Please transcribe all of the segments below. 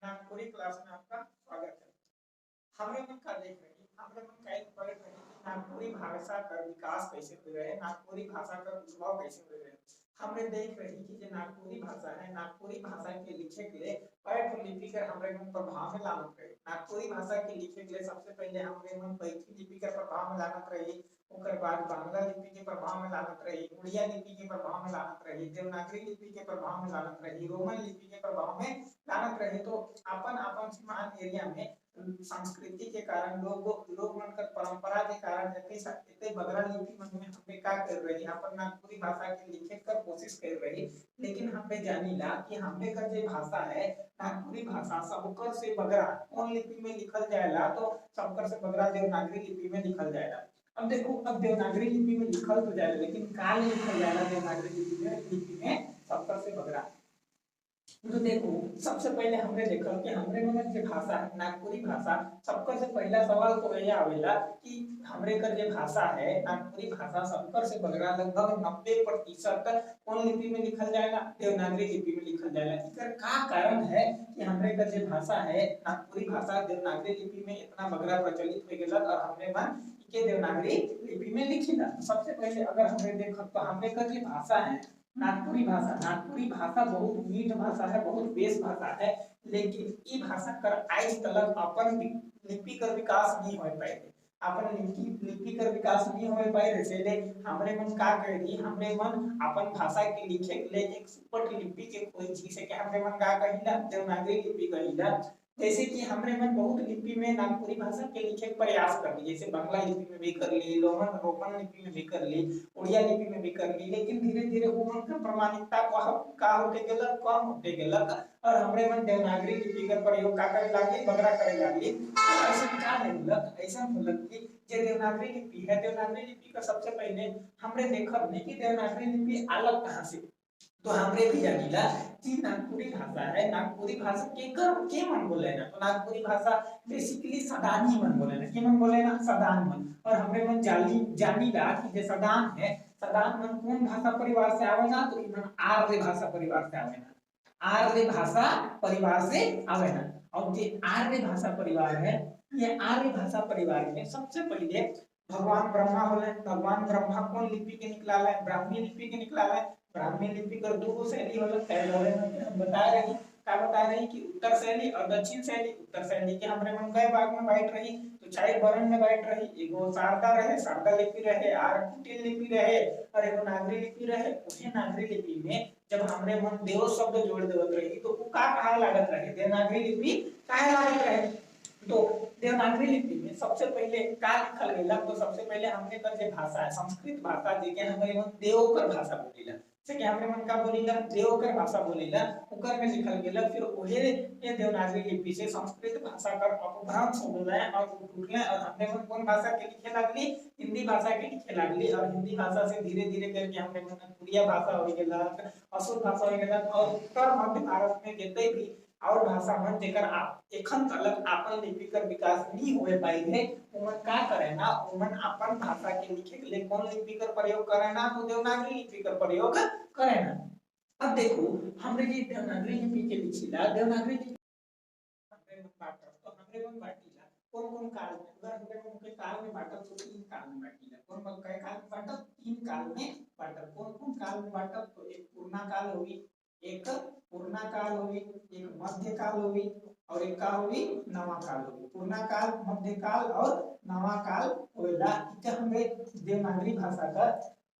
Nagpuri class में आपका स्वागत है। हमरे मन का देख रही हमरे मन का एक पढ़ रही कि नागपुरी भाषा का विकास कैसे हुए रहे, नागपुरी भाषा का उद्भव कैसे हुए रहे। हमरे देख रही कि जो नागपुरी भाषा है, नागपुरी भाषा के लिखे के लिए पाठ्यलिपि के हमरे मन प्रभाव में लानत रही। नागपुरी भाषा के लिखे के लिए सबसे पहले हमरे मन पैथी लिपि के प्रभाव में लानत रही, ओकर बाद बांग्ला लिपि के प्रभाव में लानत रही, उड़िया लिपि के प्रभाव में लानत रही, देवनागरी लिपि के प्रभाव में लानत रही, रोमन लिपि के प्रभाव में लानत रही। तो अपन अपन सीमांत एरिया में संस्कृति के कारण लोग मन कर परंपरा के कारण इतने बगरा लिपि मन में हमने का कर रही अपन नागपुरी भाषा के लिखे कर कोशिश कर रही। लेकिन हमने जानीला कि हमने का जो भाषा है नागपुरी भाषा सबकर से बगरा कौन लिपि में लिखल जाएला, तो सबकर से बगरा देवनागरी लिपि में लिखल जाएला। अब देखो, अब देवनागरी लिपि में लिखल तो जाएगा, लेकिन काल लिखल जाएगा देवनागरी लिपि में सबकर से बगरा। तो देखो, सबसे पहले हमने देखा कि हमरे मन के भाषा है नागपुरी भाषा। सबकर से पहला सवाल तो यह आवेला कि हमरे का जो भाषा है नागपुरी भाषा सबकर से बगरा लगभग 90% कौन लिपि में लिखल जाएगा, देवनागरी लिपि में लिखल जाएगा। इकर का कारण है कि हमरे का जो भाषा है नागपुरी भाषा देवनागरी लिपि में इतना बगरा प्रचलित हो गेला और हमरे मन के देवनागरी लिपि में लिखिला। सबसे पहले अगर हमरे देखब तो हमरे का जो भाषा है नागपुरी भाषा बहुत मीठ भाषा है, बहुत बेस भाषा है। लेकिन ई भाषा कर आज तक अपन लिपि कर विकास नहीं हो पाए, अपन लिपि कर विकास नहीं हो पाए। इसलिए हमरे मन का कही, हमरे मन अपन भाषा के लिखे के लिए एक सुपर लिपि के खोज, जिसे कि हमरे मन का कहिला देवनागरी लिपि कहिला। जैसे कि हमरे मन बहुत लिपि में नागपुरी भाषा के लिखे के प्रयास कर ली, जैसे बांग्ला लिपि में भी कर ली, रोमन लिपि में भी कर ली, उड़िया लिपि में भी कर ली। लेकिन धीरे धीरे उमन का प्रमाणिकता का होते गेलक, कम होते गेलक और हमरे मन देवनागरी लिपि का प्रयोग का करे लागली, बगरा करे लागली। तो ऐसा का होलक, ऐसा होलक कि जे देवनागरी लिपि है, देवनागरी लिपि का सबसे पहले हमरे देखब नहीं कि देवनागरी लिपि अलग कहां से। तो हमरे भी जानिला कि नागपुरी भाषा है, नागपुरी भाषा के मन बोले ना, तो नागपुरी भाषा बेसिकली सदानी मन बोले ना, के मन बोले ना, सदान मन। और हमरे मन जानिला कि जे सदान है, सदान मन कौन भाषा परिवार से आवे ना, तो इमन आर्य भाषा परिवार से आवे ना, आर्य भाषा परिवार से आवे ना। और जे आर्य भाषा परिवार है, ये आर्य भाषा परिवार में सबसे पहले भगवान ब्रह्मा होले। भगवान ब्रह्मा कौन लिपि के निकलाला है, ब्राह्मी लिपि के निकलाला है। ब्राह्मी लिपि कर दो शैली होला, पहले हम बता रही का बता रही कि उत्तर शैली और दक्षिण शैली। उत्तर शैली के हमरे मन कई भाग में बांट रही, तो चार वर्ण में बांट रही। एगो शारदा रहे, शारदा लिपि रहे, आर्य लिपि रहे और एगो नागरी लिपि रहे। उसी नागरी लिपि में जब हमरे मन देव शब्द जोड़ देवत रही, तो उ का कहा लागत रहे, देवनागरी लिपि काहे लागत रहे। तो देवनागरी लिपि में सबसे पहले का लिखल गेला, तो सबसे पहले हमरे का जे भाषा है संस्कृत भाषा, जेके हमरे मन देवकर भाषा बोलीला, से कि हमरे मन का बोलीला देवकर भाषा बोलीला, ओकर में लिखल गेला। फिर ओहे ये देवनागरी लिपि से संस्कृत भाषा का अपभ्रंश हो गया और टूटले और हमरे मन कौन भाषा के लिखे लागली, हिंदी भाषा के लिखे लागली। और हिंदी भाषा से धीरे धीरे करके हमरे मन उड़िया भाषा हो गेला, अशुद्ध भाषा हो गेला। और उत्तर मध्य भारत में जते भी और भाषा मन जेकर एखन तक आपन लिपि कर विकास नहीं होए पाई है, उमन का करे ना, उमन अपन भाषा के लिखे के लिए कौन लिपि कर प्रयोग करे ना, तो देवनागरी लिपि कर प्रयोग करे ना। अब देखो, हमरे जी देवनागरी लिपि के लिखिला, देवनागरी लिपि हमरे मन बाटल, तो हमरे मन बाटीला कौन-कौन काल में। अगर हमरे मन के काल में बाटल तो 3 काल में बाटीला। कौन कई काल में बाटल, 3 काल में बाटल। कौन-कौन काल में बाटल, तो एक पूर्णा काल होगी, एक पूर्णा काल होगी, एक मध्य काल होगी और एक का होगी नवा काल होगी। पूर्णा काल, मध्य काल और नवा काल होएला। इके हमरे देवनागरी भाषा का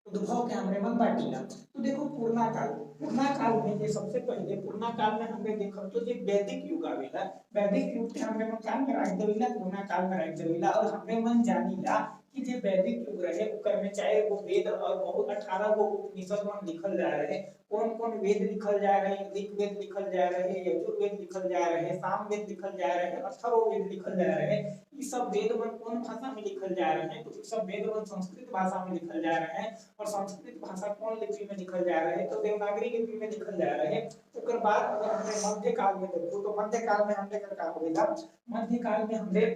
उद्भव के हमरे मन बाटीला। तो देखो, पूर्णा काल में जे सबसे पहले पूर्णा काल में हमरे देखब तो जे वैदिक युग आवेला, वैदिक युग के हमरे मन काल में रख देवेला, पूर्णा काल में रख देवेला। और हमरे मन जानीला कि जे वैदिक युग रहे, ओकर में 4 गो वेद और बहुत 18 गो उपनिषद मन लिखल जा रहे। कौन-कौन वेद लिखल जा रहे, ऋग्वेद लिखल जा रहे, यजुर्वेद लिखल जा रहे, सामवेद लिखल जा रहे, अथर्ववेद लिखल जा रहे। ये सब वेद मन कौन भाषा में लिखल जा रहे हैं, तो ये सब वेद मन संस्कृत भाषा में लिखल जा रहे हैं। और संस्कृत भाषा कौन लिपि में लिखल जा रहे, तो देवनागरी लिपि में लिखल जा रहे। ओकर बाद अगर हमरे मध्य काल में देखो, तो मध्य काल में हमरे का होएला, मध्य काल में हमरे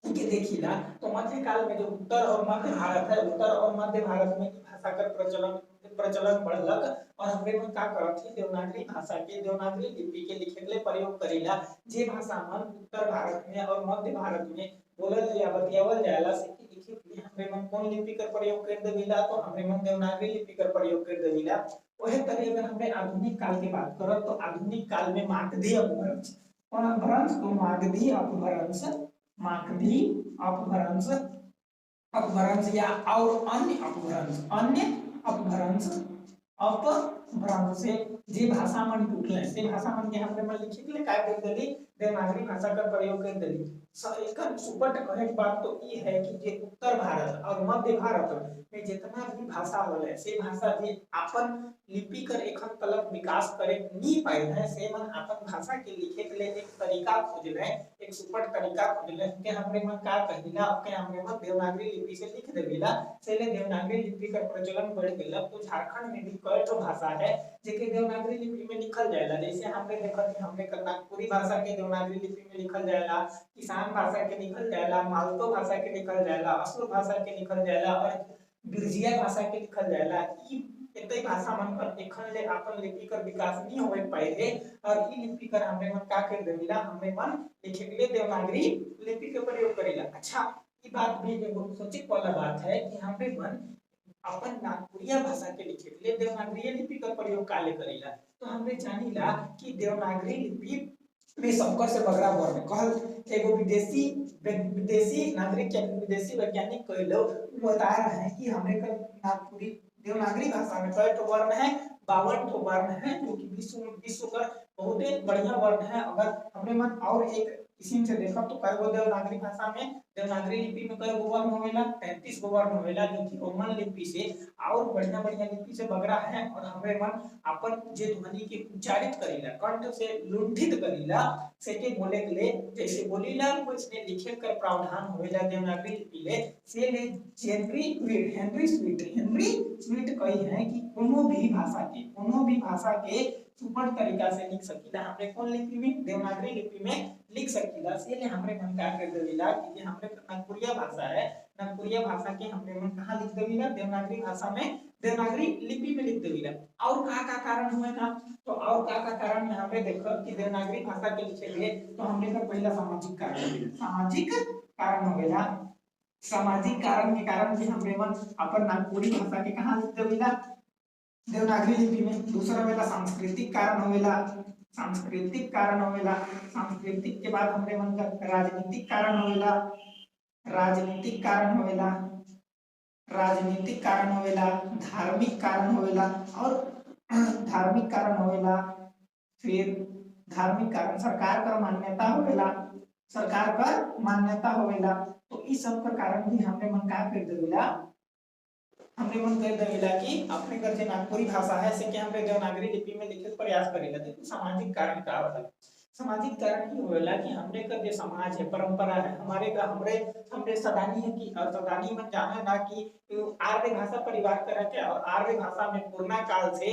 के देखिला, तो मध्य काल में जो उत्तर और मध्य भारत है, उत्तर और मध्य भारत में भाषा का प्रचलन बढ़लक और हमरे मन का करत ही देवनागरी भाषा के देवनागरी लिपि के लिखे के लिए प्रयोग करेला। जे भाषा मन उत्तर भारत में और मध्य भारत में बोलल या बतियावल जाला से लिखे के लिए हमरे मन कौन लिपि का प्रयोग कर देविला, तो हमरे मन देवनागरी लिपि का प्रयोग कर देविला। वही तरह अगर हमरे आधुनिक काल की बात करब तो आधुनिक काल में मागधी अपभ्रंश, कौन अपभ्रंश, तो मागधी अपभ्रंश, मागधी अपभ्रंश, अपभ्रंश या और अन्य अपभ्रंश, अन्य अपभ्रंश, अपभ्रंश से जे भाषा मन टूटले से भाषा मन के हमरे मन लिखे के लिए काय कर देली, देवनागरी भाषा का प्रयोग कर देली। एकर सुपट कहे बात तो ई है कि जे उत्तर भारत और मध्य भारत में जितना भी भाषा होले से भाषा जे अपन लिपि कर एखन तलक विकास करे नहीं पाए है से मन अपन भाषा के लिखे के लिए एक तरीका खोजले, एक सुपट तरीका खोजले के हमरे मन का कहिला के हमरे मन देवनागरी लिपि से लिख देविला, से ले देवनागरी लिपि का प्रचलन बढ़ गेला। तो झारखंड में भी कई तो भाषा है जेके देवनागरी लिपि में लिखल जाएला, जैसे हमरे देखत हमरे नागपुरी भाषा के देवनागरी लिपि में लिखल जाएला, किसान भाषा के लिखल जाएला, मालतो भाषा के लिखल जाएला, असुर भाषा के लिखल जाएला और बिरजिया भाषा के लिखल जाएला। ई एतई भाषा मन पर एखन ले अपन लिपि कर विकास नहीं होवे पाए रे, और ई लिपि कर हमरे मन का कर देविला, हमरे मन लिखे के लिए देवनागरी लिपि के प्रयोग करेला। अच्छा ई बात भी एगो सोचे वाला बात है कि हमरे मन अपन नागपुरिया भाषा के लिखे के लिए देवनागरी लिपि का प्रयोग काले करेला। तो हमरे जानिला कि देवनागरी लिपि में संकर से बगरा वर्ण कहल एगो विदेशी नागरिक या विदेशी वैज्ञानिक कई लोग बता रहे हैं कि हमरे का नागपुरी देवनागरी भाषा में कई तो वर्ण है, 52 तो वर्ण है, जो कि विश्व का बहुत ही बढ़िया वर्ण है। अगर हमरे मन और एक किस्म से देखा तो कई गो देवनागरी भाषा में देवनागरी लिपि में कई गो वर्ण होवेला, 33 गो वर्ण होवेला, जो कि रोमन लिपि से और बढ़िया बढ़िया लिपि से बगरा है। और हमरे मन अपन जे ध्वनि के उच्चारित करेला, कंठ से लुंठित करेला, से के बोले के लिए जैसे बोलीला वैसने लिखे कर प्रावधान होवेला देवनागरी लिपि ले, से ले हेनरी स्वीट कही है कि कोनो भी भाषा के सुपर तरीका से लिख सकीला, हमरे कौन लिपि में देवनागरी लिपि में लिख सकीला। से ले हमरे मन का कर देविला कि हमरे नागपुरिया भाषा है, नागपुरिया भाषा के हमरे मन कहां लिख देविला, देवनागरी भाषा में देवनागरी लिपि में लिख देविला। और का कारण हुआ ना, तो और का कारण में हमरे देखो कि देवनागरी भाषा के लिखे लिए तो हमरे का पहला सामाजिक कारण होवेला, सामाजिक कारण होवेला, सामाजिक कारण के कारण भी हमरे मन अपन नागपुरी भाषा के कहां लिख देविला, देवनागरी लिपि में। दूसरा वेला सांस्कृतिक कारण होवेला, सांस्कृतिक कारण होवेला, सांस्कृतिक के बाद हमरे मन का राजनीतिक कारण होवेला, राजनीतिक कारण होवेला, राजनीतिक कारण होवेला, धार्मिक कारण होवेला और धार्मिक कारण होवेला, फिर धार्मिक कारण सरकार का मान्यता होवेला, सरकार का मान्यता होवेला। तो इस सब का कारण भी हमरे मन का कर देविला, हमरे मन कर देविला कि अपने कर जे नागपुरी भाषा है से के हमरे देवनागरी लिपि में लिखे प्रयास करेला। तो सामाजिक कारण का होला, सामाजिक कारण ही होवेला कि हमरे का जे समाज है, परंपरा है, हमरे सदानी है कि सदानी में जाना ना कि आर्य भाषा परिवार कर के और आर्य भाषा में पुराना काल से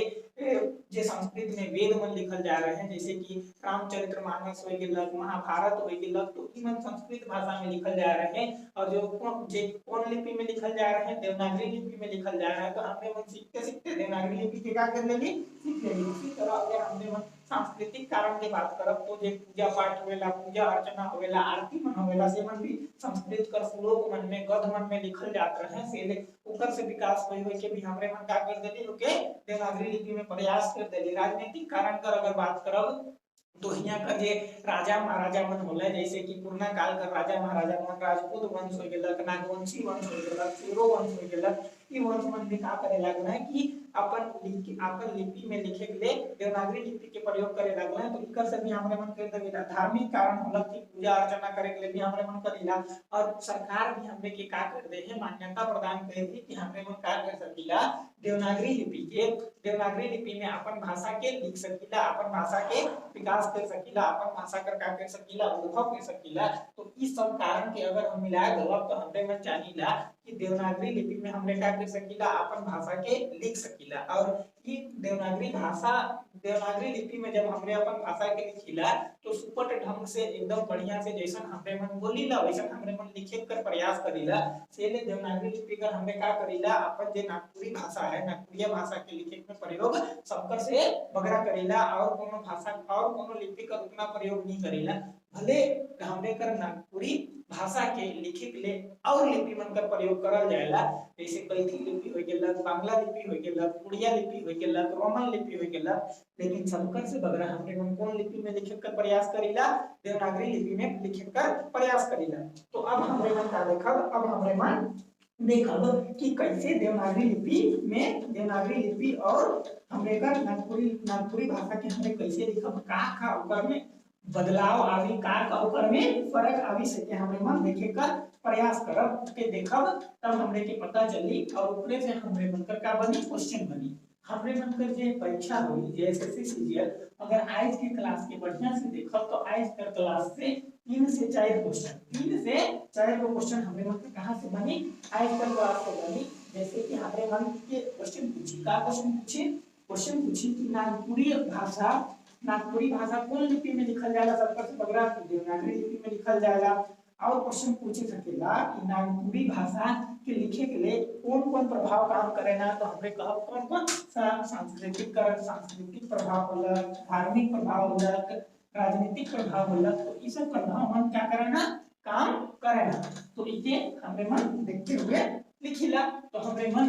जे संस्कृत में वेद मन लिखल जा रहे हैं, जैसे कि रामचरितमानस हो गेलक, महाभारत हो गेलक, तो ई मन संस्कृत भाषा में लिखल जा रहे हैं। और जो कौन लिपि में लिखल जा रहे हैं, देवनागरी लिपि में लिखल जा रहा है। तो हमरे मन सीखते सीखते देवनागरी लिपि के का कर लेली, सीख लेली। इसी तरह अगर हमरे मन सांस्कृतिक कारण की बात करब तो जे पूजा पाठ होवेला, पूजा अर्चना होवेला, आरती मन होवेला, से मन भी संस्कृत कर श्लोक मन में, गद्य मन में लिखल जात रहे, से ले ओकर से विकास होई के भी हमरे मन का कर देली, ओके देवनागरी लिपि में प्रयास कर देली। राजनीतिक कारण कर अगर बात करब तो यहाँ का जे राजा महाराजा मन होले, जैसे कि पुराना काल का राजा महाराजा मन राजपूत वंश हो गेलक, नागवंशी वंश हो गेलक, सेरो वंश हो गेलक, ई वंश मन भी का करे लागल है कि अपन लिपि में लिखे के लिए देवनागरी लिपि के प्रयोग करे लागल है। तो इकर से भी हमरे मन कर देविला। धार्मिक कारण होलक कि पूजा अर्चना करे के लिए भी हमरे मन करेला, और सरकार भी हमरे के का कर दे है, मान्यता प्रदान कर दी कि हमरे मन का कर सकीला, देवनागरी लिपि में अपन भाषा के लिख सकीला, अपन भाषा के विकास कर सकीला, अपन भाषा का कर सकीला, अनुभव कर सकीला। तो इस सब कारण के अगर हम मिलाए देवब तो हमरे मन जानिला कि देवनागरी लिपि में हमरे का कर सकीला, अपन भाषा के लिख सकीला। और कि देवनागरी लिपि में जब हमरे अपन भाषा के लिखिला तो सुपट ढंग से एकदम बढ़िया से जैसन हमरे मन बोलीला वैसन हमरे मन लिखे कर प्रयास करीला। सेले देवनागरी लिपि कर हमरे का करीला अपन जे नागपुरी भाषा है नागपुरिया भाषा के लिखे में प्रयोग सबकर से बगरा करीला और कोनो भाषा और कोनो लिपि का उतना प्रयोग नहीं करीला। भले हमरे कर नागपुरी भाषा के लिखे के लिए और लिपि मन का प्रयोग करल जाएला जैसे कैथी लिपि हो गेल बांग्ला लिपि हो गेल उड़िया लिपि हो गेल रोमन लिपि हो गेल लेकिन सबकर से बगरा हमरे मन कौन लिपि में लिखे कर प्रयास करीला देवनागरी लिपि में लिखे कर प्रयास करीला। तो अब हमरे मन का देखब अब हमरे मन देखब कि कैसे देवनागरी लिपि और हमरे का नागपुरी भाषा के हमरे कैसे लिखब का ओकर में बदलाव आवी का ओकर में फर्क आवी से हमरे मन देखे का प्रयास करब के देखब तब हमरे के पता चली और ऊपरे से हमरे मन कर का बनी क्वेश्चन बनी। हमरे मन कर जे परीक्षा हुई जे एसएससी सीजीएल अगर आज की क्लास के बढ़िया से देखब तो आज कर क्लास से 3 से 4 क्वेश्चन हमरे मन कहां से बनी आज कर क्लास से बनी। जैसे कि हमरे मन के क्वेश्चन पूछी कि नागपुरी भाषा कौन लिपि में लिखल जाला सबका से बगरा देवनागरी लिपि में लिखल जाला। और क्वेश्चन पूछे सकेला कि नागपुरी भाषा के लिखे के लिए कौन प्रभाव काम करेना तो हमरे कहब कौन सांस्कृतिक प्रभाव होला धार्मिक प्रभाव होला राजनीतिक प्रभाव होला तो इस सब प्रभाव मन क्या करेना काम करेना। तो इसे हमरे मन देखते हुए लिखिला। तो हमरे मन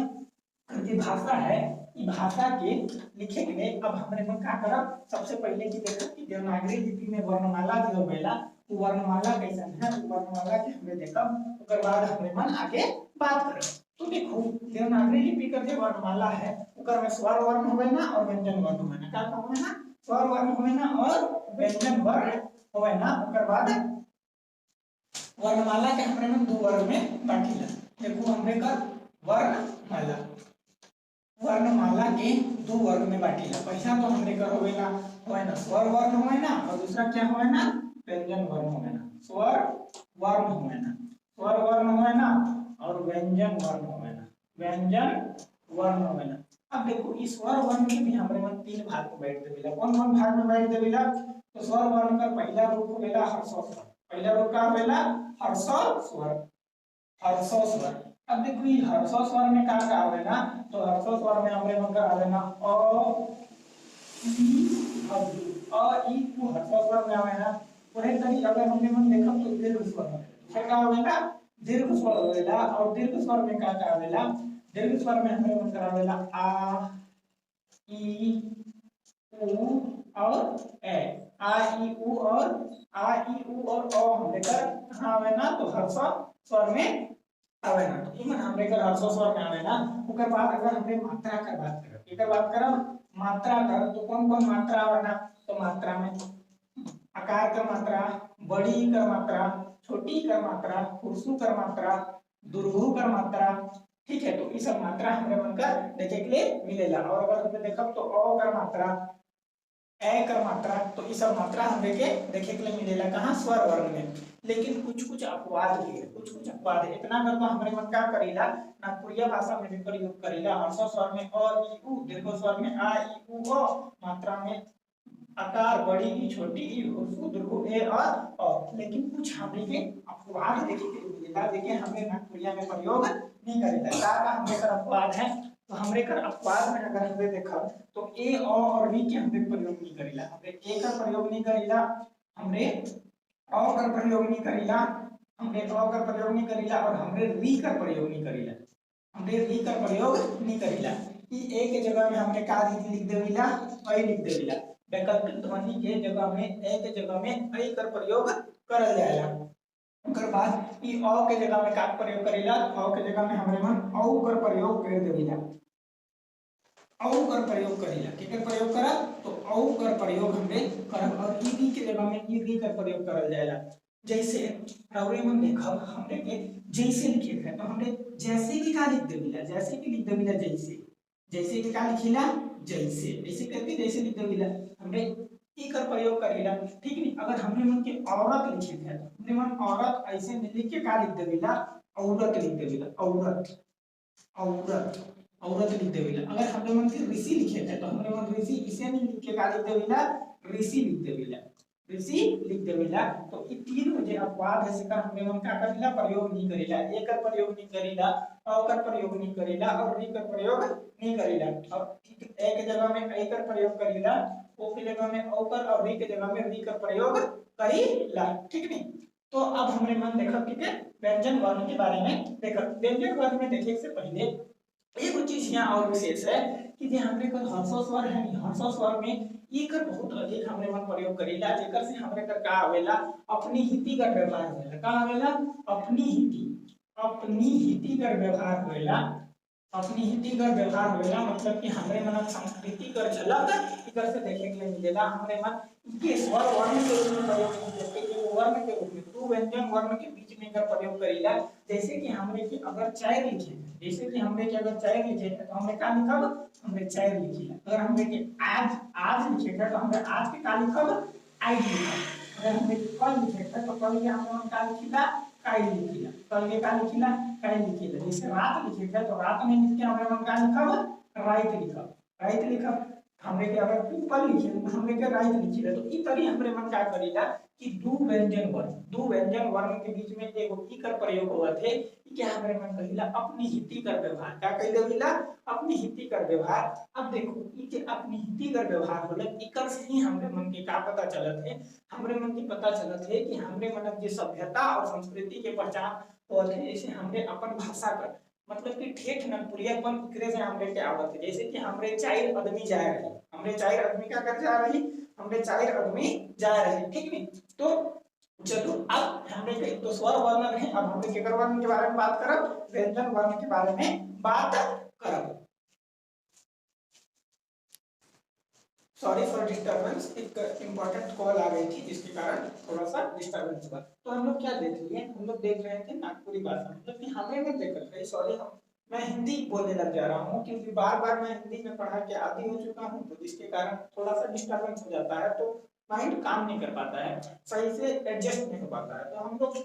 जो भाषा है ये भाषा के लिखे के लिए अब हमरे मन का करब सबसे पहले की देखो कि देवनागरी लिपि में वर्णमाला जो होवेला वो वर्णमाला कैसन है वर्णमाला के हमरे देखब ओकर बाद हमरे मन आगे बात करब। तो देखो देवनागरी लिपि का जो वर्णमाला है ओकर में स्वर वर्ण होवेना और व्यंजन वर्ण होवेना का होवेना स्वर वर्ण होवेना और व्यंजन वर्ण होवेना। ओकर बाद वर्णमाला के हमरे मन दो वर्ग में बांटीला। देखो हमरे का वर्णमाला के दो वर्ग में बांटीला। पहला तो हमरे का होवेना स्वर वर्ण होवेना और दूसरा क्या होवेना व्यंजन वर्ण होवेना। स्वर वर्ण होवेना और व्यंजन वर्ण होवेना। अब देखो इस स्वर वर्ण के भी हमरे मन 3 भाग में बांट देवेला। कौन भाग में बांट देवेला तो स्वर वर्ण का पहला रूप होवेला हर्षो स्वर। पहला रूप का होवेला हर्षो स्वर। अब देखो ये हर्षो स्वर में का आवेला तो हर्षो स्वर में हमरे मन का आवेला ई उ हर्षो स्वर में आवेला। वही तरी अगर हमरे मन देखब तो दीर्घ स्वर में का आवेला दीर्घ स्वर होवेला और दीर्घ स्वर में का आवेला दीर्घ स्वर में हमरे मन का आवेला आ ई उ और ए आ ई उ और ओ हमरे का कहां आवेला तो हर्षो स्वर में आवेला। इमन हमरे का हर्षो स्वर में आवेला। ओकर बाद अगर हमरे मात्रा का बात करब मात्रा कर तो कौन मात्रा आवेला तो मात्रा में आकार का मात्रा बड़ी का मात्रा छोटी का मात्रा हुर्सू का मात्रा दुर्घु का मात्रा। ठीक है तो इस सब मात्रा हमरे मन का देखे के लिए मिलेला। और अगर हमने देखब तो अ का मात्रा ए का मात्रा तो इस सब मात्रा हमरे के देखे के लिए मिलेला कहां स्वर वर्ण में। लेकिन कुछ अपवाद भी है अपवाद है। इतना कर तो हमरे मन का करीला नागपुरिया भाषा में भी प्रयोग करीला हर्षो स्वर में अ ई उ दीर्घ स्वर में आ ई उ ओ मात्रा में आकार बड़ी ई छोटी ई हुर्सू दुर्घु ए और अ। लेकिन कुछ हमरे के अपवाद देखे के मिलेला देखे हमरे नागपुरिया में प्रयोग नहीं करेला। का हमरे का अपवाद है तो हमरे कर अपवाद में अगर हमरे देखब तो ए अ और वी के हमरे प्रयोग नहीं करेला। हमरे ए का प्रयोग नहीं करेला हमरे अ का प्रयोग नहीं करेला हमरे अ का प्रयोग नहीं करेला और हमरे री का प्रयोग नहीं करेला। ई ए के जगह में हमरे का लिख देविला ऐ लिख देविला। वैकल्पिक ध्वनि के जगह में ए के जगह में ऐ का प्रयोग करल जाएला। ओकर बाद ई अ के जगह में का प्रयोग करेला अ के जगह में हमरे मन औ कर प्रयोग कर देविला औ कर प्रयोग करेला। केकर प्रयोग करब तो औ कर प्रयोग हमरे करब और ई री के जगह में ई री का प्रयोग करल जाएला। जैसे रौरे मन देखब हमरे के जैसे लिखे है तो हमरे जैसे की का लिख देविला जैसे की का लिखिला ऐसे करके जैसे लिख देविला हमरे ई कर प्रयोग करेला। ठीक नहीं अगर हमरे मन के औरत लिखे है तो हमरे मन औरत ऐसे लिख के का लिख देविला औरत लिख देविला औरत औरत लिख देवेला। अगर हमरे मन के ऋषि लिखे थे तो हमरे मन ऋषि इसे नहीं लिख के का लिख देवेला, ऋषि लिख देवेला, ऋषि लिख देवेला। तो ई तीन हो जे अपवाद है सेकर हमरे मन का करेला प्रयोग नहीं करेला, एकर प्रयोग नहीं करेला, औकर प्रयोग नहीं करेला और री कर प्रयोग नहीं करेला। और ठीक एक जगह में एकर प्रयोग करेला, ओ के जगह में औकर और री के जगह में री का प्रयोग करेला, ठीक नहीं। तो अब हमरे मन देखो ठीक है व्यंजन वर्ण के बारे में देखो। व्यंजन वर्ण में देखे से पहले एक चीज यहाँ और विशेष है कि जे हमरे को हर्षो स्वर है, हर्षो स्वर में एकर बहुत अधिक हमरे मन प्रयोग करेला, जेकर से हमरे कर का आवेला अपनी हिति का व्यवहार होवेला, का आवेला अपनी हिति का व्यवहार होवेला, अपनी हिति का व्यवहार होवेला। मतलब कि हमरे मन संस्कृति कर झलक इधर से देखे के लिए मिलेला। हमरे मन के स्वर वर्ण के रूप में प्रयोग करते हैं, वर्ण के रूप में दो व्यंजन वर्ण के बीच में इनका प्रयोग करेला। जैसे कि हमरे की अगर चाय लिखे, जैसे कि हमरे के अगर चाय लिखे तो हमरे का लिखब, हमरे चाय लिखिला। अगर हमरे के आज लिखे तो हमरे आज के का लिखब, आई लिखब। अगर हमरे कल लिखे तो कल के हमरे का लिखिला, काई लिखिला। कल के का लिखिला, काई लिखिला। जैसे रात लिखे तो रात में लिख के हमरे मन का लिखब, रात लिखब, रात लिखब। हमरे के अगर पीपल लिखे तो हमरे के रात लिखिला। तो ई तरी हमरे मन का करेला कि दो व्यंजन वर्ण के बीच में एगो ई कर प्रयोग होवत है। क्या हमरे मन कहिला अपनी हिति कर व्यवहार, का कह देविला अपनी हिति कर व्यवहार। अब देखो ई के अपनी हिति कर व्यवहार होला, इकर से ही हमरे मन के का पता चलत है, हमरे मन के पता चलत है कि हमरे मन के सभ्यता और संस्कृति के पहचान होत है। जैसे हमरे अपन भाषा कर मतलब कि ठेठ ननपुरियापन इकरे से हमरे के आवत है। जैसे कि हमरे चार आदमी जा रहे, हमरे चार आदमी का कर जा रही, हमरे चार आदमी जा रहे, ठीक नहीं। तो चलो अब हमरे के तो स्वर वर्ण है, अब हमरे केकर वर्ण के बारे में बात करब, व्यंजन वर्ण के बारे में बात करब। सॉरी फॉर डिस्टरबेंस, एक इंपॉर्टेंट कॉल आ गई थी जिसके कारण थोड़ा सा डिस्टरबेंस हुआ। तो हम लोग क्या देख लिए, हम लोग देख रहे थे नागपुरी भाषा, मतलब कि हमरे में देख रहे, सॉरी मैं हिंदी बोलने लग जा रहा हूँ क्योंकि बार-बार मैं हिंदी में पढ़ा के आदी हो चुका हूँ, तो जिसके कारण थोड़ा सा डिस्टरबेंस हो जाता है, तो माइंड काम नहीं कर पाता है, सही से एडजस्ट नहीं हो पाता है। तो हम लोग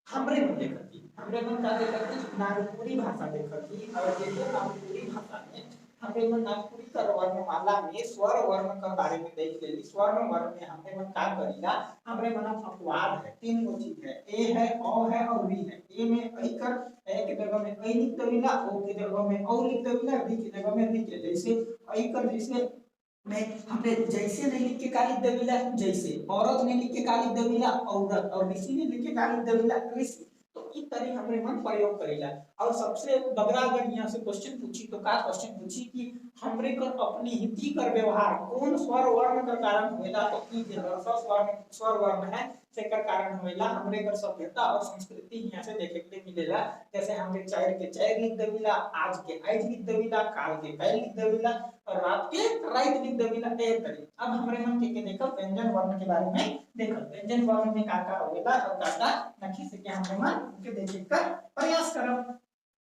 हमरे में देखती, हमरे में क्या देखती, नागपुरी भाषा देखती। और ये नागपुरी भाषा में हमरे मन नागपुरी का वर्णमाला में स्वर वर्ण के बारे में देख लेली। स्वर्ण वर्ण में हमरे मन का करीला, हमरे मन अपवाद है, तीन गो चीज है, ए है, औ है और वी है। ए में ऐ कर, ए के जगह में ऐ लिख देविला, ओ के जगह में औ लिख देविला, री के जगह में री के। जैसे ऐ कर जैसे मैं हमने जैसे नहीं लिख के का लिख देविला, जैसे औरत ने लिख के का लिख देविला औरत, और ऋषि ने लिख के का लिख देविला ऋषि। तो इस तरह हमरे मन प्रयोग करेला। और सबसे बगड़ा अगर यहाँ से क्वेश्चन पूछी तो का क्वेश्चन पूछी कि हमरे कर अपनी हिति कर व्यवहार कौन स्वर वर्ण का कारण होएला, तो ई जे स्वर वर्ण है सेकर कारण होएला। हमरे कर सभ्यता और संस्कृति यहाँ से देखे के मिलेला। जैसे हमरे चार के चार लिख देविला, आज के आज लिख देविला, काल के काल लिख देविला और रात के रात लिख देविला, ए तरी। अब हमरे मन के देखो व्यंजन वर्ण के बारे में देखो, व्यंजन वर्ण में का का होएला और का का नखी से के हमरे मन के देखे का प्रयास करब।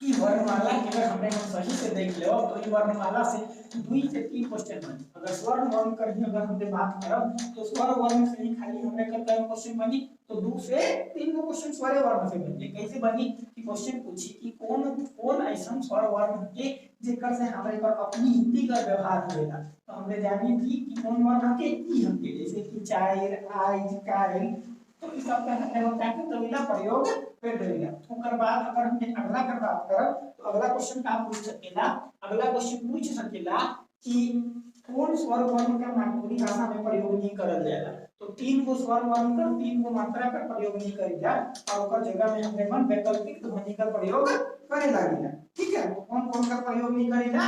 ई वर्णमाला अगर हमरे हम सही से देख ले तो ई वर्णमाला से 2 से 3 क्वेश्चन बनी। अगर स्वर वर्ण कर ही अगर हमरे बात करब तो स्वर वर्ण से ही खाली हमरे का क्वेश्चन बनी, तो 2 से 3 गो क्वेश्चन स्वर वर्ण से बनी। कैसे बनी कि क्वेश्चन पूछी कि कौन ऐसा स्वर वर्ण के जेकर से हमरे पर अपनी हिति का व्यवहार होएला। तो हमरे जानी थी कि कौन वर्ण के ई हमके, जैसे कि चार, आज, काल, तो इस सब का हमने वो क्या तमिला प्रयोग कर देगा। ओकर बाद अगर हमने अगला कर बात करब तो अगला क्वेश्चन का पूछ सकेला, अगला क्वेश्चन पूछ सकेला कि कौन स्वर वर्ण का नागपुरी भाषा में प्रयोग नहीं करल जाला। तो 3 गो स्वर वर्ण का 3 गो मात्रा का प्रयोग नहीं करेला और ओकर जगह में हमरे मन वैकल्पिक ध्वनि का प्रयोग करे लागिला। ठीक है, तो कौन-कौन का प्रयोग नहीं करेला,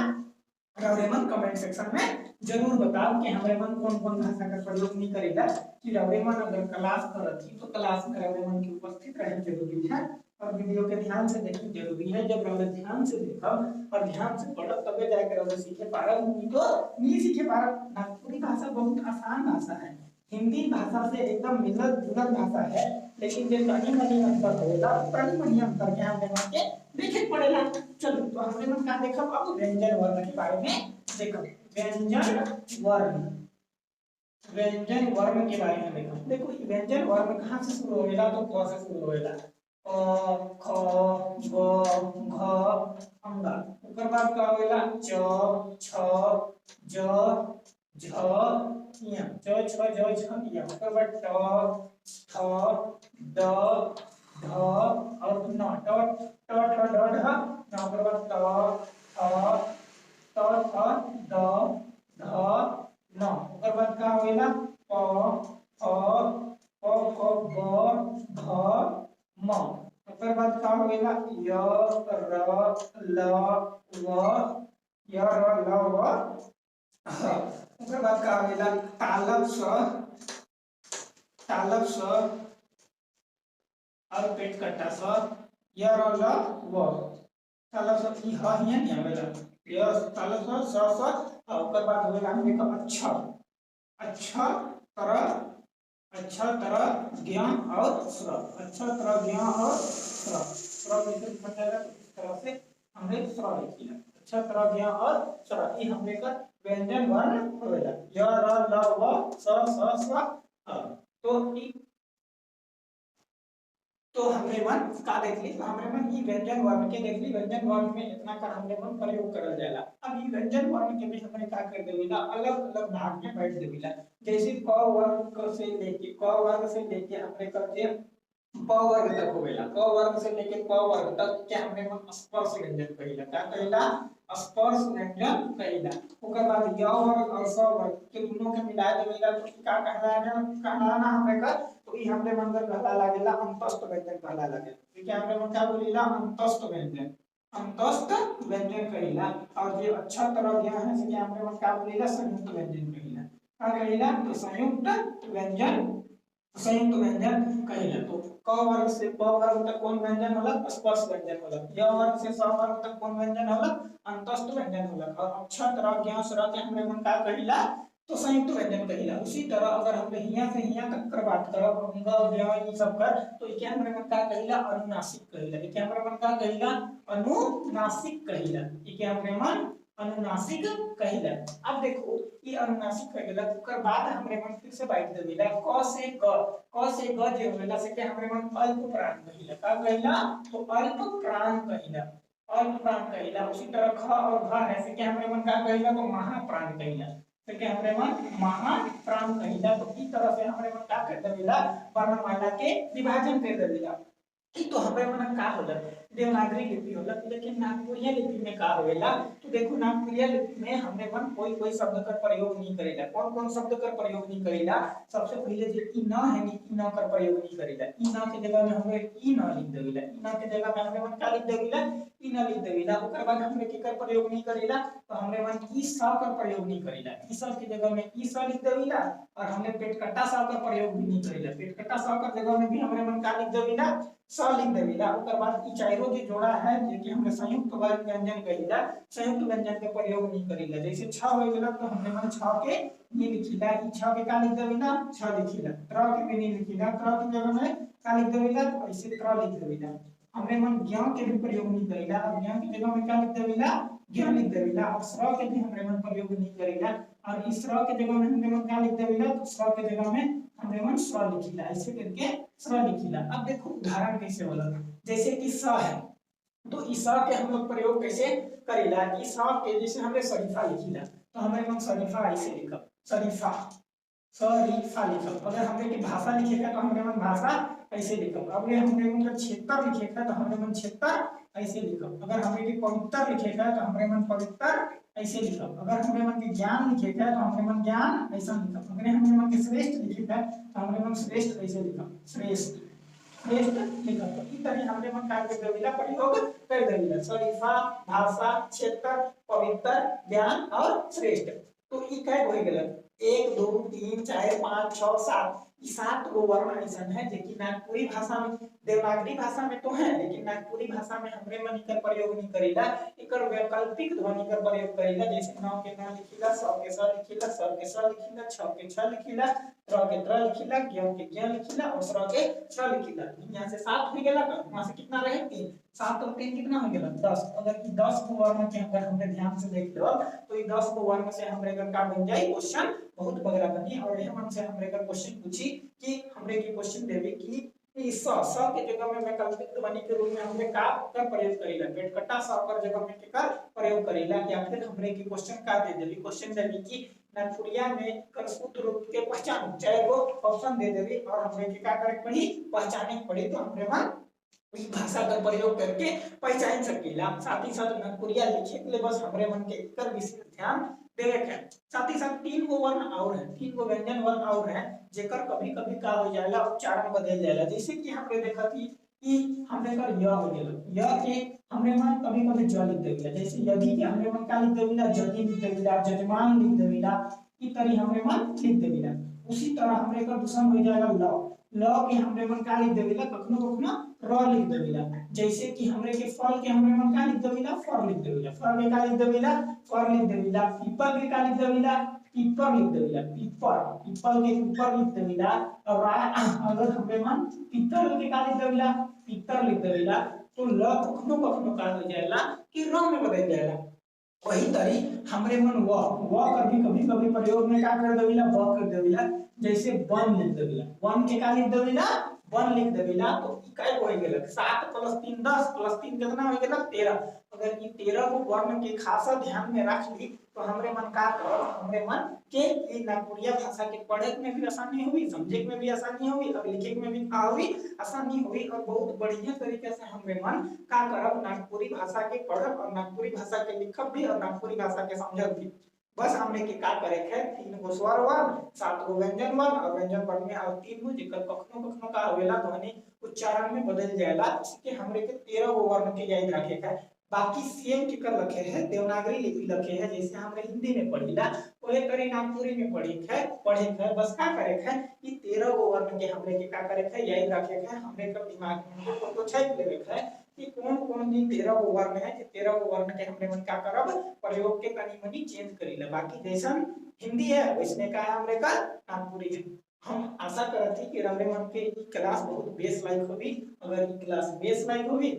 हमरे मन कमेंट सेक्शन में जरूर बताओ कि हमरे मन कौन-कौन भाषा का प्रयोग नहीं करेला। कि हमरे मन अगर क्लास करती तो क्लास में हमरे मन की उपस्थित रहना जरूरी है और वीडियो के ध्यान से देखना जरूरी है। जब हम ध्यान से देखब और ध्यान से पढ़ब तबे जाकर हम सीखे पारब, नहीं तो नहीं सीखे पारब। नागपुरी भाषा बहुत आसान भाषा है, हिंदी भाषा से एकदम मिलत-जुलत भाषा है, लेकिन जे तनी-मनी अंतर होएला, तनी-मनी अंतर के हमरे मन के देखे पड़ेला। चलो तो हमरे मन का देखब अब व्यंजन वर्ण के बारे में देखब। व्यंजन वर्ण के बारे में देखो। देखो व्यंजन वर्ण कहाँ से शुरू होएला, तो क से शुरू होएला। क ख ग घ अंगा। ओकर बाद का होगा च छ ज झ य च छ ज झ य। ओकर बाद ट ठ ड ढ और न ट ठ ड ढ न। ओकर बाद त थ द ध न। ओकर बाद का होगा प फ प फ ग घ म। ओकर बाद का होगा य र ल व य र ल व ह। ओकर बाद का होगा तालब स और पेट कट्टा स य र ल व। तालब स ई ह हिया नहीं आवेला य तालब स और ओकर बाद होगा हमरे का अच्छा तरह ज्ञान और स्र। अच्छा तरह ज्ञान और स्र कैसे बताएगा तो इस तरह से हमने स्र लिखिला। अच्छा तरह ज्ञान और स्र ये हमरे का व्यंजन वर्ण होवेला य र ल व स स्र अ। तो हमरे मन का देखली तो हमरे मन ई व्यंजन वर्ण के देखली। व्यंजन वर्ण में इतना कर हमरे मन प्रयोग करल जाला। अब ई व्यंजन वर्ण के भी हमरे का कर देविला अलग अलग भाग में बांट देविला। जैसे क वर्ग से लेके हमरे कर जे प वर्ग तक होवेला। क वर्ग से लेके प वर्ग तक के हमरे मन स्पर्श व्यंजन कहिला। का कहिला स्पर्श व्यंजन कहिला। ओकर बाद य वर्ग और स वर्ग के दोनों के मिला देविला तो का कहलाना हमरे का तो ई हमरे मन का कहला लागेला अंतस्थ व्यंजन कहला लागेला। ठीक है हमरे मन का बोलीला अंतस्थ व्यंजन कहिला। और जे अच्छा तरह ज्ञान है से हमरे मन का बोलीला संयुक्त व्यंजन कहिला। का कहिला तो संयुक्त व्यंजन कहिला। तो क वर्ग से प वर्ग तक कौन व्यंजन होला स्पर्श व्यंजन होला। य वर्ग से स वर्ग तक कौन व्यंजन होला अंतस्थ व्यंजन होला। और अच्छा तरह ज्ञान स्र के हमरे मन का कहिला तो संयुक्त व्यंजन कहिला। उसी तरह अगर हम हिया से हिया तक कर बात करब अंग व्यय ई सब कर तो इके हमरे मन का कहिला अनुनासिक कहिला। इके हमरे मन का कहिला अनुनासिक कहिला। इके हमरे मन अनुनासिक कहिला। अब देखो ये अनुनासिक कहिला ओकर बाद हमरे मन फिर से बांट देविला क से ग जे होला से के हमरे मन अल्प प्राण कहिला। का कहिला तो अल्प प्राण कहिला। उसी तरह ख और घ है से के हमरे मन का कहिला तो महाप्राण कहिला। तो के हमरे मन महाप्राण कहिला। तो इस तरह से हमरे मन का कर देविला वर्णमाला के विभाजन कर देविला। तो हमरे मन का होला देवनागरी लिपि होला। लेकिन नागपुरिया लिपि में का होवेला तो देखो नागपुरिया लिपि में हमरे मन कोई शब्द का प्रयोग नहीं करेला। कौन शब्द का प्रयोग नहीं करेला सबसे पहले जे ई न है नी ई न का प्रयोग नहीं करेला। ई न के जगह में हमरे ई न लिख देविला। ई न के जगह में हमरे मन का लिख देविला ई न लिख देविला। ओकर बाद हमरे के कर प्रयोग नहीं करेला तो हमरे मन ई स का प्रयोग नहीं करेला। ई स के जगह में ई स लिख देविला। और हमरे पेट कट्टा स का प्रयोग भी नहीं करेला। पेट कट्टा स का जगह में भी हमरे मन का लिख देविला स लिख देविला। ओकर बाद ई चारों जो जोड़ा है जे कि हमरे संयुक्त व्यंजन कहिला संयुक्त व्यंजन के प्रयोग नहीं करेला। जैसे छ हो गेला तो हमरे मन छ के नहीं लिखिला ई छ के का लिख देविला छ लिखिला। त्र के भी नहीं लिखिला त्र की जगह में का लिख देविला तो ऐसे त्र लिख देविला। हमरे मन ज्ञ के भी प्रयोग नहीं करेला। अब ज्ञ की जगह में का लिख देविला ज्ञ लिख देविला। और स्र के भी हमरे मन प्रयोग नहीं करेला। और इस स्र के जगह में हमरे मन का लिख देविला तो स्र के जगह में हमरे मन स्र लिखिला। ऐसे करके स्र लिखिला। अब देखो उदाहरण कैसे होला जैसे कि स है तो इस के हम लोग प्रयोग कैसे करेला। इस के जैसे हमने शरीफा लिखिला तो हमरे मन शरीफा ऐसे लिखब शरीफा लिखब। अगर हमरे की भाषा लिखेगा तो हमरे मन भाषा ऐसे लिखब। अगर हमरे मन का क्षेत्र लिखेगा तो हमरे मन क्षेत्र ऐसे लिखब। अगर हमरे की पवित्र लिखेगा तो हमरे मन पवित्र ऐसे लिखब। अगर हमरे मन के ज्ञान लिखेगा तो हमरे मन ज्ञान ऐसा लिखब। अगर हमरे मन के श्रेष्ठ लिखेगा तो हमरे मन श्रेष्ठ ऐसे लिखब श्रेष्ठ लिखब। तो इस तरह हमरे मन का कर देविला प्रयोग कर देविला शरीफा भाषा क्षेत्र पवित्र ज्ञान और श्रेष्ठ। तो ई कै हो गेल 1 2 3 4 5 6 7 ई 7 गो वर्ण ऐसा है जे कि नागपुरी भाषा में देवनागरी भाषा में तो है लेकिन नागपुरी भाषा में हमरे मन इकर प्रयोग नहीं करेला। इकर वैकल्पिक ध्वनि का प्रयोग करेला। जैसे न के न लिखिला स के स लिखिला स के स लिखिला छ के छ लिखिला त्र के त्र लिखिला ज्ञ के ज्ञ लिखिला और स्र के स्र लिखिला। यहां से 7 हो गेला का वहां से कितना रहे 3 7 और 3 कितना हो गेला 10। अगर ई 10 गो वर्ण के अगर हमने ध्यान से देख लो तो ई 10 गो वर्ण से हमरे का बन जाए क्वेश्चन बहुत बगरा बनी। और हम से हमरे का क्वेश्चन पूछी कि हमरे के क्वेश्चन देवे कि कि स के जगह में वैकल्पिक ध्वनि के रूप में हमने का कर प्रयोग करेला, पेटकटा स कर जगह में के कर प्रयोग करेला। या फिर हमरे के क्वेश्चन का दे देबी, क्वेश्चन देबी कि नागपुरिया में कर सूत्र रूप के पहचान, चाहे वो ऑप्शन दे देबी और हमरे के का करे पड़ी, पहचाने पड़ी। तो हमरे मन इस भाषा का प्रयोग करके पहचान सकीला। साथ ही साथ नागपुरिया लिखे के लिए बस हमरे मन के कर विशेष ध्यान देवे के। साथ ही साथ 3 गो वर्ण और है, 3 गो व्यंजन वर्ण और है जेकर कभी-कभी का हो जाएगा उच्चारण बदल जाएगा। जैसे कि हमरे देखा कि हमरे कर य हो गेल, य के हमरे मन कभी-कभी ज लिख देविला। जैसे यदि के हमरे मन का लिख देविला, जदि लिख देविला, जजमान लिख देविला, ई तरी हमरे मन लिख देविला। उसी तरह हमरे का दूसरा हो जाएगा ल के हमरे मन का लिख देविला, कखनो कखनो र लिख देविला। जैसे कि हमरे के फल के हमरे मन का लिख देविला, फर लिख देविला, फर के का लिख देविला, फर लिख देविला। पीपल के का लिख देविला, पीपर लिख देविला, पीपर, पीपल के ऊपर लिख देविला। और अगर हमरे मन पीतल के का लिख देविला, पीतर लिख देविला। तो ल कखनो कखनो का हो जाएगा कि र में बदल जाएगा। वही तरी हमरे मन व कभी प्रयोग में का कर देविला, व कर देविला। जैसे वन लिख देविला, वन के का लिख देविला, वन लिख देविला। तो काय हो गेल 7 + 3 10 + 3 कितना हो गेल 13। अगर ई 13 को वर्ण के खासा ध्यान में रख ली तो हमरे मन का कर, हमरे मन के ई नागपुरिया भाषा के पढ़े में भी आसानी हुई, समझे में भी आसानी हुई और लिखे में भी हुई आसानी हुई। और बहुत बढ़िया तरीके से हमरे मन का करब नागपुरी भाषा के पढ़ब और नागपुरी भाषा के लिखब भी और नागपुरी भाषा के समझब भी। बस हमने के का करे है 3 गो स्वर वर्ण, 7 गो व्यंजन वर्ण और व्यंजन वर्ण में और 3 गो जेकर कखनो कखनो का होवेला ध्वनि उच्चारण में बदल जाएला। इसके हमरे के 13 गो वर्ण के याद रखे है। बाकी सेम के कर रखे है, देवनागरी लिपि रखे है जैसे हमरे हिंदी में पढ़ीला ओए करे नागपुरी में पढ़े है। बस का करे है कि 13 गो वर्ण के हमरे के का करे है याद रखे है। हमरे के दिमाग में फोटो छाप लेवे है कि कौन दिन 13 गो वर्ण है, कि 13 गो वर्ण के हमरे मन का करब प्रयोग के तनी मनी चेंज करीला। बाकी जैसन हिंदी है वैसने का हमरे का नागपुरी है। हम आशा करत थी कि हमरे मन के ई क्लास बहुत बेस लाइक होगी। अगर ई क्लास बेस लाइक होगी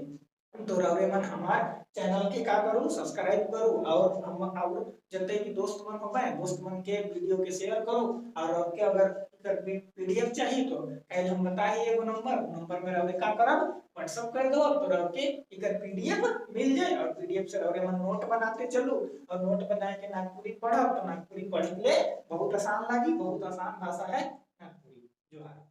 तो रवरे मन हमार चैनल के का करू सब्सक्राइब करू और हम और जते भी दोस्त मन होबे दोस्त मन के वीडियो के शेयर करू। और आपके अगर पीडीएफ चाहिए तो कल हम बताई एगो नंबर में रवरे का करब व्हाट्सएप कर दो तो रवके इकर पीडीएफ मिल जाए। और पीडीएफ से रवरे मन नोट बनाते चलो और नोट बनाए के नागपुरी पढ़ब तो नागपुरी पढ़ले बहुत आसान लगी, बहुत आसान भाषा है नागपुरी। जोहार।